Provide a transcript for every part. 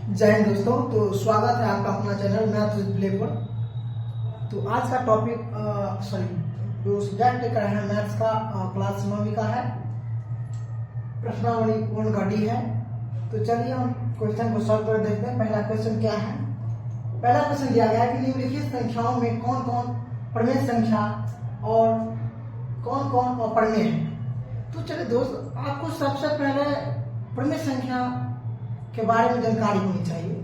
जय हिंद दोस्तों। तो स्वागत है आपका अपना चैनल मैथ विद प्ले पर। तो आज का टॉपिक जो सब्जेक्ट लेकर है मैथ्स का क्लास 9वीं का है, प्रश्नावली 1 का डी है। तो चलिए हम क्वेश्चन को सॉल्व कर देखते हैं। पहला क्वेश्चन क्या है? पहला क्वेश्चन दिया गया है कि निम्नलिखित संख्याओं में कौन कौन परिमेय संख्या और कौन कौन अपरिमेय है। तो चलिए दोस्त, आपको सबसे पहले परिमेय संख्या के बारे में जानकारी होनी चाहिए।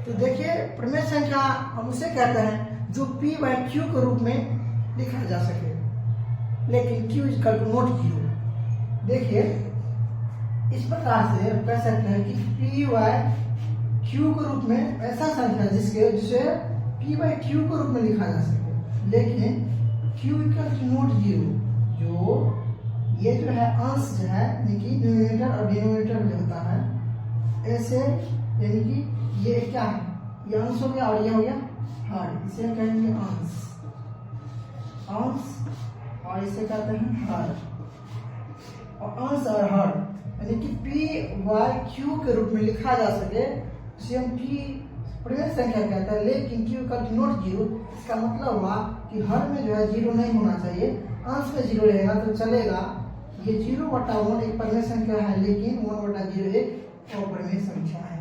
तो देखिए, परिमेय संख्या हम उसे कहते हैं जो p बाई क्यू के रूप में लिखा जा सके, लेकिन q इक्वल टू नॉट 0। देखिए, इस प्रकार से कह सकते हैं कि p बाई क्यू के रूप में ऐसा संख्या जिसे p बाई क्यू के रूप में लिखा जा सके, लेकिन q इक्वल टू नॉट 0। जो ये जो है अंश जो है, यानी कि न्यूमरेटर और डिनोमिनेटर जो होता है ऐसे, यानी कि ये क्या है, ये अंश हो गया और ये हो गया हर। इसे कहेंगे अंश, और इसे कहते हैं हर। और अंश और हर यानी कि p बाई क्यू के रूप में लिखा जा सके, इसे हम p परिमेय संख्या कहते हैं, लेकिन q इक्वल टू नॉट 0। इसका मतलब हुआ कि हर में जो है 0 नहीं होना चाहिए, अंश में 0 रहेगा तो चलेगा। ये 0/1 एक परिमेय संख्या है, लेकिन 1/0 एक अपरिमेय संख्या है।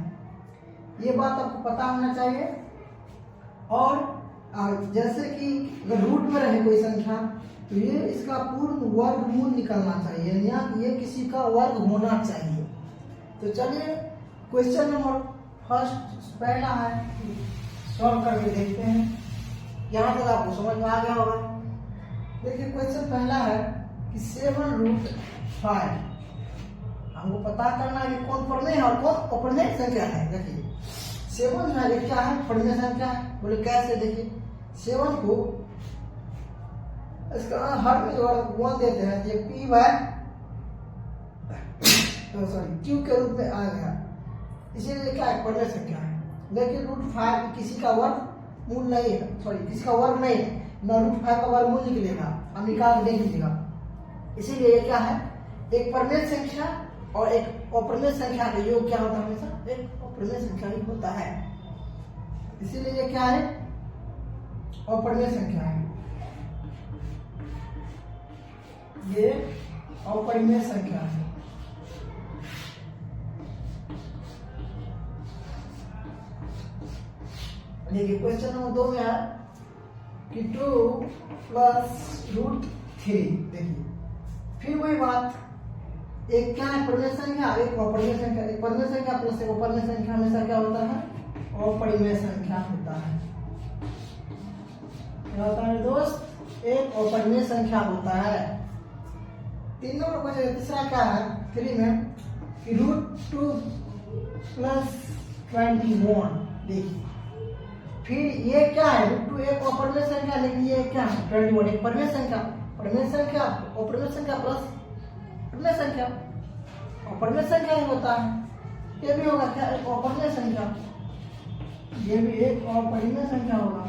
ये बात आपको पता होना चाहिए। और जैसे कि अगर रूट में रहे कोई संख्या, तो ये इसका पूर्ण वर्गमूल निकलना चाहिए, या ये किसी का वर्ग होना चाहिए। तो चलिए क्वेश्चन नंबर फर्स्ट पहला है, सॉल्व करके देखते हैं। यहाँ तक आपको समझ में आ गया होगा। देखिए, क्वेश्चन पहला है कि 7√5 हमको पता करना है कि कौन परिमेय है और कौन अपरिमेय संख्या है। देखिए 7 जो है ये क्या है, परिमेय संख्या है। बोले कैसे? देखिए 7 को इसका हर में जो 1 देते हैं, ये p बाय q के रूप में आ गया, इसीलिए क्या है, परिमेय संख्या है। लेकिन √5 किसी का वर्ग मूल नहीं है, किसी का वर्ग नहीं है, ना √5 का वर्ग मूल निकलेगा, हम निकाल नहीं लीजिएगा। इसीलिए ये क्या है, एक परिमेय संख्या और एक अपरिमेय संख्या का योग क्या होता है, हमेशा एक अपरिमेय संख्या ही होता है। इसीलिए ये क्या है, अपरिमेय संख्या है। ये अपरिमेय संख्या है। देखिए क्वेश्चन नंबर 2 में है कि 2 + √3। देखिए फिर वही बात, एक क्या है, परिमेय संख्या, एक अपरिमेय संख्या। एक परिमेय संख्या प्लस एक अपरिमेय संख्या हमेशा क्या होता है, अपरिमेय संख्या होता है। क्या होता है दोस्त, एक अपरिमेय संख्या होता है। तीनों को तीसरा क्या है 3 में कि √2 + 21। देखिए फिर ये क्या है, √2 एक अपरिमेय संख्या, लेकिन ये क्या है 21 एक परिमेय संख्या। परिमेय संख्या अपरिमेय संख्या प्लस परिमेय संख्या, अपरिमेय संख्या ही होता है। ये भी होगा क्या, एक अपरिमेय संख्या, ये भी एक अपरिमेय संख्या होगा।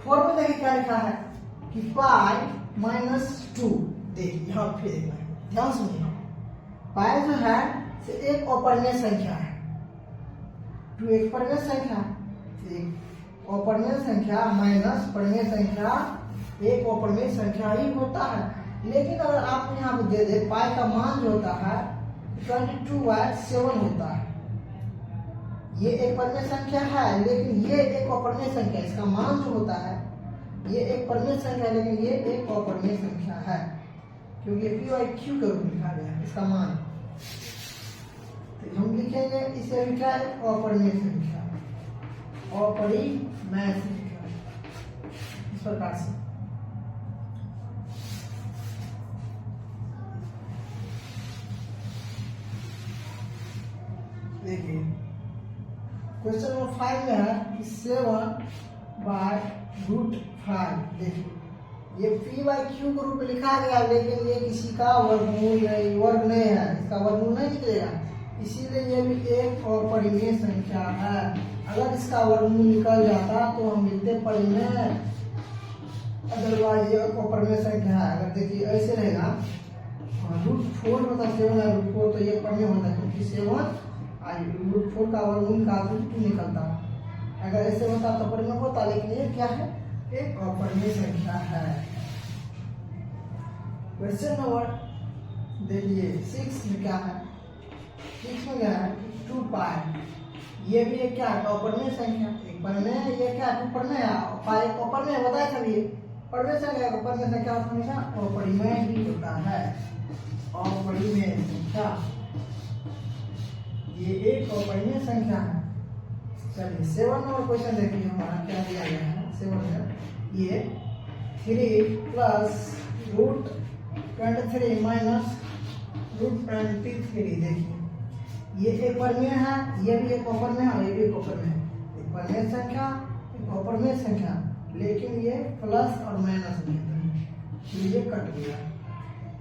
4 में देखिए क्या लिखा है कि π - 2। देखिए यहाँ फिर देखना है, ध्यान सुनिए। पाई जो है से एक अपरिमेय संख्या है, 2 एक परिमेय संख्या, अपरिमेय संख्या माइनस परिमेय संख्या एक अपरिमेय संख्या ही होता है। लेकिन अगर आप यहाँ पे दे दे, पाई का मान जो होता है 22/7 होता है। ये एक परिमेय संख्या है, लेकिन ये एक अपरिमेय संख्या, इसका मान जो होता है ये एक परिमेय संख्या है, लेकिन ये एक अपरिमेय संख्या है, क्योंकि p बाई q के रूप में लिखा गया है इसका मान। तो हम लिखेंगे इसे भी क्या है, अपरिमेय संख्या, अपरिमेय संख्या, इस प्रकार से। देखिए क्वेश्चन नंबर 5 में है कि 7/√5। देखिए ये p बाई क्यू के रूप में लिखा गया, लेकिन ये किसी का वर्ग नहीं, है, इसका वर्गमूल नहीं निकलेगा, इसीलिए ये भी एक अपरिमेय संख्या है। अगर इसका वर्गमूल निकल जाता तो हम लिखते परिमेय, अदरवाइज ये अपरिमेय संख्या है। अगर देखिए ऐसे रहेगा √4 मतलब 7 है √4, तो ये परिमेय होता है, क्योंकि 7 रूट 4 का वर्गमूल का रूट 2 निकलता है। अगर ऐसे होता तो परिमेय होता, लेकिन ये क्या है, एक अपरिमेय संख्या है। क्वेश्चन नंबर देखिए 6 में क्या है, 6 में क्या है 2 पाई, ये भी एक क्या है अपरिमेय संख्या, एक परिमेय, ये क्या है 2 परिमेय है, पाई एक अपरिमेय बताया था ये परिमेय संख्या, अपरिमेय संख्या हमेशा अपरिमेय ही होता है, अपरिमेय संख्या, ये एक अपरिमेय संख्या है। चलिए 7 नंबर क्वेश्चन देखिए हमारा क्या दिया गया है। 7 में ये 3 प्लस रूट 23 माइनस रूट 23, देखिए ये एक परिमेय है, ये भी एक अपरिमेय है और ये भी एक अपरिमेय है, एक परिमेय संख्या एक अपरिमेय संख्या, लेकिन ये प्लस और माइनस में है, ये कट गया।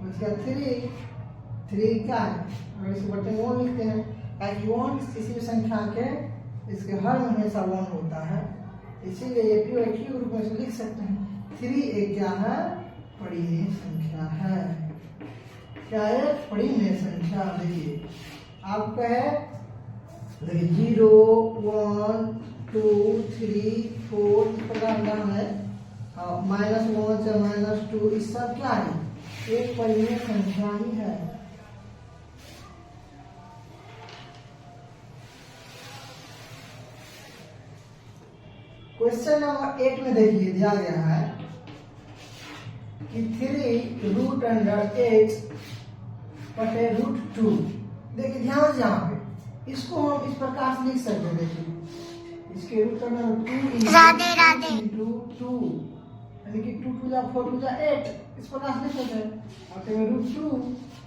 उसका 3 क्या है, अगर इसे बटे 1 लिखते हैं, ताकि 1 किसी भी संख्या के इसके हर में हमेशा 1 होता है, इसीलिए ये क्यू के रूप में से लिख सकते हैं। 3 एक क्या है, परिमेय संख्या है, क्या है परिमेय संख्या। देखिए आपका है, देखिए 0 1 2 3 4 इस प्रकार का है, -1 से -2 इस सब क्या है, एक परिमेय संख्या ही है। क्वेश्चन नंबर 8 में देखिए दिया गया है कि 3 रूट अंडर 8 बटे रूट 2, देखिए ध्यान से यहाँ पे इसको हम इस प्रकार से लिख सकते हैं। देखिए इसके रूट अंडर 2 इंटू 2 यानी कि 2 2 जा 4 2 जा 8 इस प्रकार से लिख सकते हैं, और रूट 2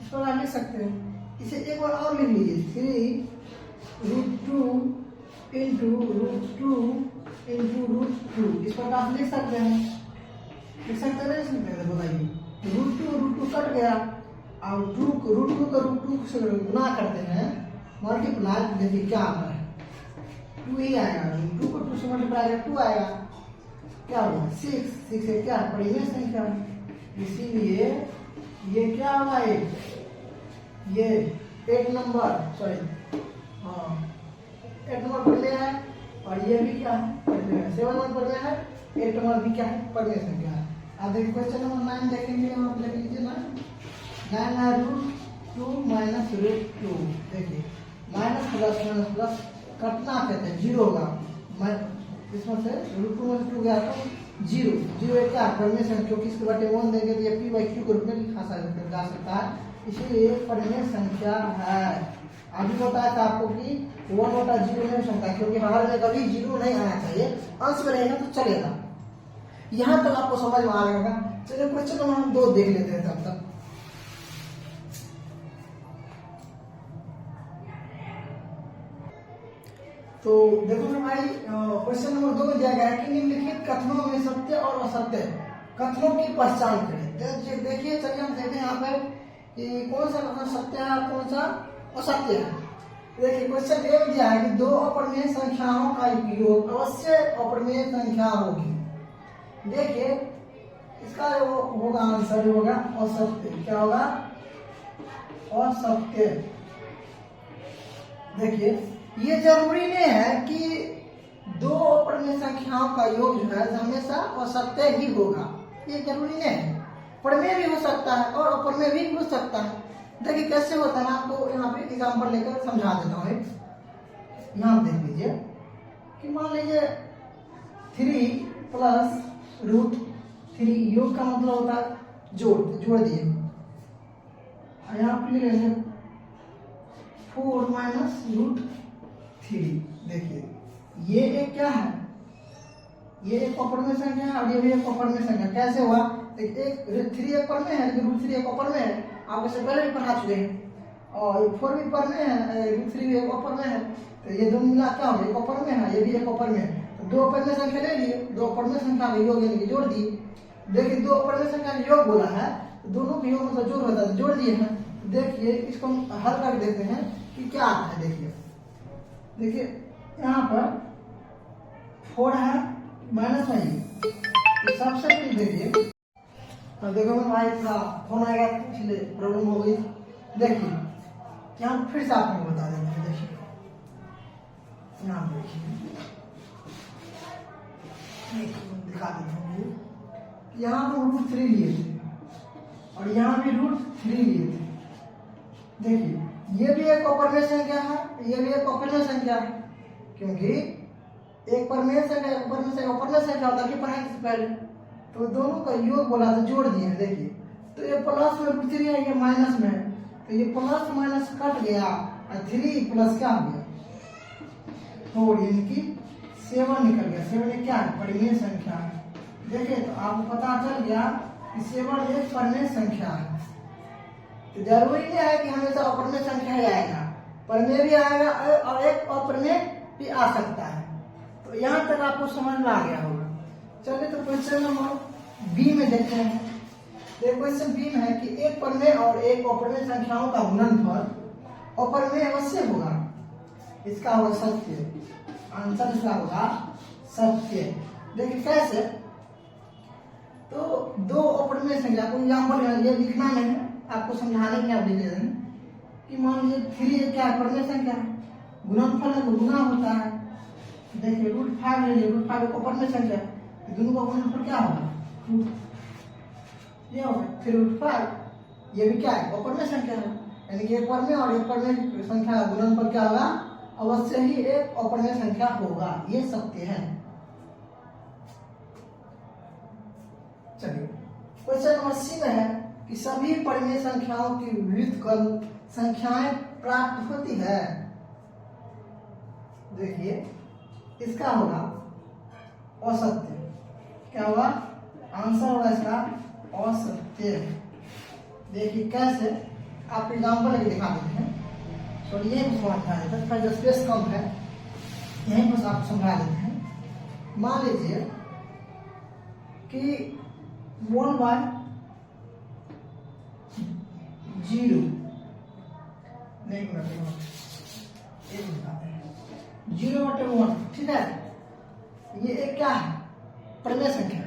इस प्रकार लिख सकते हैं। इसे एक बार और लिख लीजिए, 3 root 2 into root 2 into root 2 इस प्रकार से लिख सकते हैं, लिख सकते हैं बताइए। रूट 2 कट गया, और रूट 2 को रूट 2 से गुना करते हैं, मल्टीप्लाई, देखिए क्या आता है 2 ही आएगा, 2 को 2 से मल्टीप्लाई करें 2 आएगा, क्या होगा 6 है क्या परिमेय संख्या, इसीलिए ये क्या होगा, ये 8 नंबर सॉरी 8 नंबर परिमेय है, और ये भी क्या है परिमेय है, 7 नंबर परिमेय है, 8 नंबर भी क्या है परिमेय संख्या है। अब देखिए क्वेश्चन नंबर 9 देखेंगे, आप लिख लीजिए ना, 9 है रूट 2 माइनस रूट 2, देखिए माइनस प्लस कटना कहते हैं 0 होगा, इसमें से रूट 2 में 2 गया तो 0 एक क्या परिमेय संख्या, क्योंकि इसके बटे 1 देंगे तो ये p/q के रूप में लिखा जा सकता है, इसलिए परिमेय संख्या है। अभी बताया था आपको कि 1/0 नहीं हो सकता, क्योंकि हर में कभी 0 नहीं आना चाहिए, अंश में रहेगा तो चलेगा। यहाँ तक आपको समझ में आ जाएगा। चलिए क्वेश्चन नंबर हम 2 देख लेते हैं तब तक। तो देखो मेरे भाई, क्वेश्चन नंबर 2 में दिया गया है कि निम्नलिखित कथनों में सत्य और असत्य कथनों की पहचान करें। देखिए चलिए हम देखते हैं यहाँ पे कि कौन सा कथन सत्य है, कौन सा असत्य है। देखिए क्वेश्चन ए में दिया है कि 2 अपरिमेय संख्याओं का योग अवश्य अपरिमेय संख्या होगी। देखिए इसका जो होगा आंसर होगा असत्य, क्या होगा असत्य। देखिए ये जरूरी नहीं है कि 2 अपरिमेय संख्याओं का योग जो है हमेशा असत्य ही होगा, ये जरूरी नहीं है, परिमेय भी हो सकता है और अपरिमेय भी हो सकता है। देखिए कैसे होता है, मैं आपको यहाँ पे एग्जाम्पल लेकर समझा देता हूँ। यहाँ देख लीजिए कि मान लीजिए 3 प्लस रूट 3, योग का मतलब होता है जोड़ दिए, यहाँ पे लिखेंगे 4 माइनस रूट 3। देखिए ये एक क्या है, ये एक अपरिमेय संख्या है और ये भी एक अपरिमेय संख्या। कैसे हुआ, एक 3 एक परिमेय है, लेकिन रूट 3 एक अपरिमेय है, आप इससे पहले भी पढ़ा चुके हैं, और 4 भी परिमेय है, रूट 3 भी एक अपरिमेय है, तो ये दोनों मिला क्या हो, एक अपरिमेय है, ये भी एक अपरिमेय है। तो 2 अपरिमेय संख्या ले लिए, 2 अपरिमेय संख्या का योग यानी कि जोड़ दिए। देखिए 2 अपरिमेय संख्या का योग बोला है, तो दोनों के योग मतलब जोड़ होता है, जोड़ दिए हैं। देखिए इसको हम हल कर देते हैं कि क्या आता है। देखिए यहाँ पर 4 है माइनस में, तो सबसे पहले देखिए, अब देखो मैं भाई थोड़ा फोन आएगा इसलिए प्रॉब्लम हो गई। देखिए यहाँ फिर से आपको बता देंगे। देखिए यहाँ देखिए दिखा देता हूँ, यहाँ हम √3 लिए थे और यहाँ भी √3 लिए थे। देखिए ये भी एक अपरिमेय संख्या है, ये भी एक अपरिमेय संख्या है, क्योंकि एक परिमेय संख्या अपरिमेय संख्या होता है पढ़ाई से पहले, तो दोनों का योग बोला था, जोड़ दिए। देखिए तो ये प्लस में √3 है, ये माइनस में है, तो ये प्लस माइनस कट गया और 3 प्लस क्या हो गया 4, यानी कि 7 निकल गया। 7 ये क्या है, परिमेय संख्या है। देखिए तो आपको पता चल गया कि 7 एक परिमेय संख्या है। तो जरूरी नहीं है कि हमेशा अपरिमेय संख्या ही आएगा, परिमेय भी आएगा और एक अपरिमेय भी आ सकता है। तो यहाँ तक आपको समझ में आ गया होगा। चलिए तो क्वेश्चन नंबर बी में देखते हैं। क्वेश्चन बी में है कि एक परिमेय और एक अपरिमेय संख्याओं का गुणनफल अपरिमेय अवश्य होगा, इसका होगा सत्य। आंसर इसका होगा सत्य। देखिए कैसे, तो दो अपरिमेय संख्या को एग्जाम्पल ये लिखना नहीं है, आपको समझाने के लिए आप लिख दे रहे कि मान लीजिए 3 क्या है, परिमेय संख्या है, गुणनफल में तो गुना होता है। देखिए √5 ले लीजिए, √5 एक अपरिमेय संख्या है, दोनों का गुणनफल क्या होगा, ये होगा। फिर √5 ये भी क्या है, अपरिमेय संख्या है, यानी कि एक परिमेय और एक परिमेय संख्या का गुणनफल क्या होगा, अवश्य ही एक अपरिमेय संख्या होगा, ये सत्य है। चलिए क्वेश्चन नंबर सी में है कि सभी परिमेय संख्याओं की व्युत्क्रम संख्याएं प्राप्त होती है। देखिए इसका होगा असत्य। क्या होगा, आंसर होगा इसका असत्य। देखिए कैसे, आप एग्जाम्पल लेके दिखा देते हैं। तो ये समझा देते हैं, जो स्पेस कम है यहीं पर आप समझा देते हैं। मान लीजिए कि 1/0 नहीं बताते हैं 0/1, ठीक है। ये एक क्या है, परिमेय संख्या है।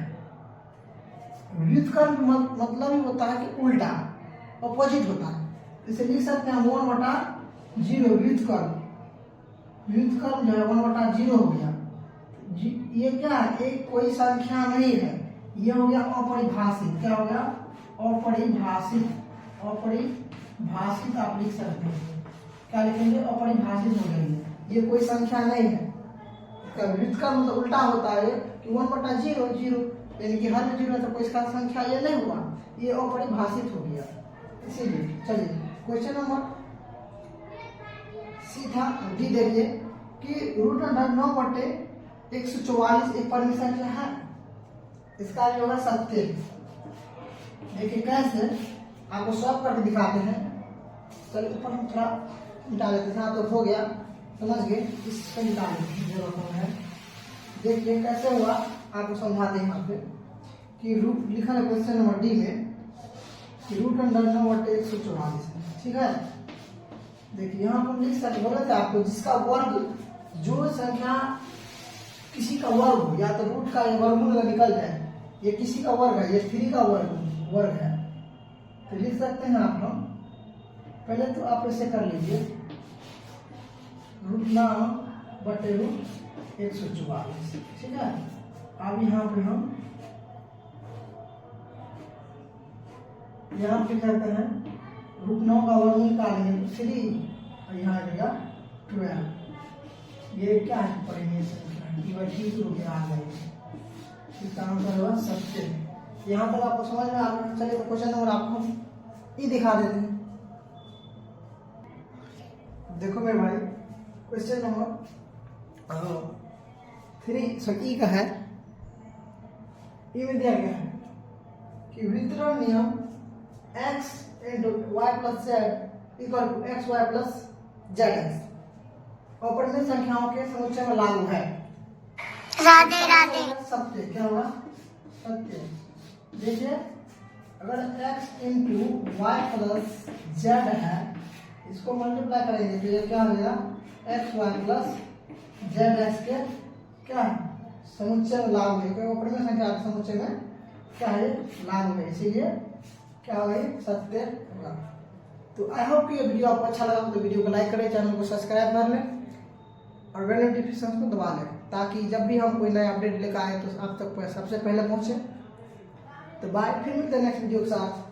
व्युत्क्रम मतलब ही होता है कि उल्टा, अपोजिट होता है। इसे लिख सकते हैं 1/0 व्युत्क्रम। व्युत्क्रम जो है 1/0 हो गया। ये क्या है, एक कोई संख्या नहीं है, ये हो गया अपरिभाषित। क्या हो गया, अपरिभाषित। अपरिभाषित आप लिख सकते हैं, क्या लिखेंगे, अपरिभाषित हो गई। ये कोई संख्या नहीं है। इसका व्युत्क्रम मतलब उल्टा होता है कि 1/0 यानी कि हर में 0 है, तो कोई इसका संख्या ये नहीं हुआ, ये अपरिभाषित हो गया। इसीलिए चलिए क्वेश्चन नंबर सीधा डी देखिए कि √9/144 एक परिमेय संख्या है, इसका भी होगा सत्य। देखिए कैसे, आपको सॉल्व करके दिखाते हैं। चलिए ऊपर हम थोड़ा मिटा लेते हैं, तो हो गया, समझ गए, इसको मिटा लेते हैं जरूरत है। देखिए कैसे हुआ, आपको समझाते हैं यहाँ पे कि लिखा है क्वेश्चन नंबर डी में कि √9/144, ठीक है। देखिए यहाँ पर लिख सकते, बोले थे आपको जिसका वर्ग, जो संख्या किसी का वर्ग हो, या तो रूट का वर्गमूल निकल जाए, ये किसी का वर्ग है, ये 3 का वर्ग है, तो लिख सकते हैं आप हम। पहले तो आप ऐसे कर लीजिए √9/144, ठीक है। अब यहाँ पे हम यहाँ पे करते हैं √9 का वर्गमूल निकालेंगे तो 3 और यहाँ आएगा 12। ये क्या है, परिमेय संख्या है, ठीक रूप आ जाएगी। इसका आंसर होगा सत्य। यहाँ तक आपको समझ में आ गया। चलिए तो क्वेश्चन नंबर आपको ई दिखा देते हैं। देखो मेरे भाई, क्वेश्चन नंबर 3 ई का है। ई में दिया गया है कि वितरण नियम x × y + z = xy + zx अपरिमेय संख्याओं के समुच्चय में लागू है। राधे राधे। सत्य। क्या होगा, सत्य। देखिए अगर x × y + z है, इसको मल्टीप्लाई करेंगे तो ये क्या हो जाएगा, xy + zx के क्या है, समुच्चय में लागू है, क्योंकि अपरिमेय संख्या के समुच्चय में क्या है, लागू है, इसीलिए क्या होगा, सत्य होगा। तो आई होप कि ये वीडियो आपको अच्छा लगा तो वीडियो को लाइक करें, चैनल को सब्सक्राइब कर लें। और बेल नोटिफिकेशन को दबा लें, ताकि जब भी हम कोई नया अपडेट लेकर आए तो आप तक सबसे पहले पहुंचे। तो बाय, फिर मिलते हैं नेक्स्ट वीडियो के साथ।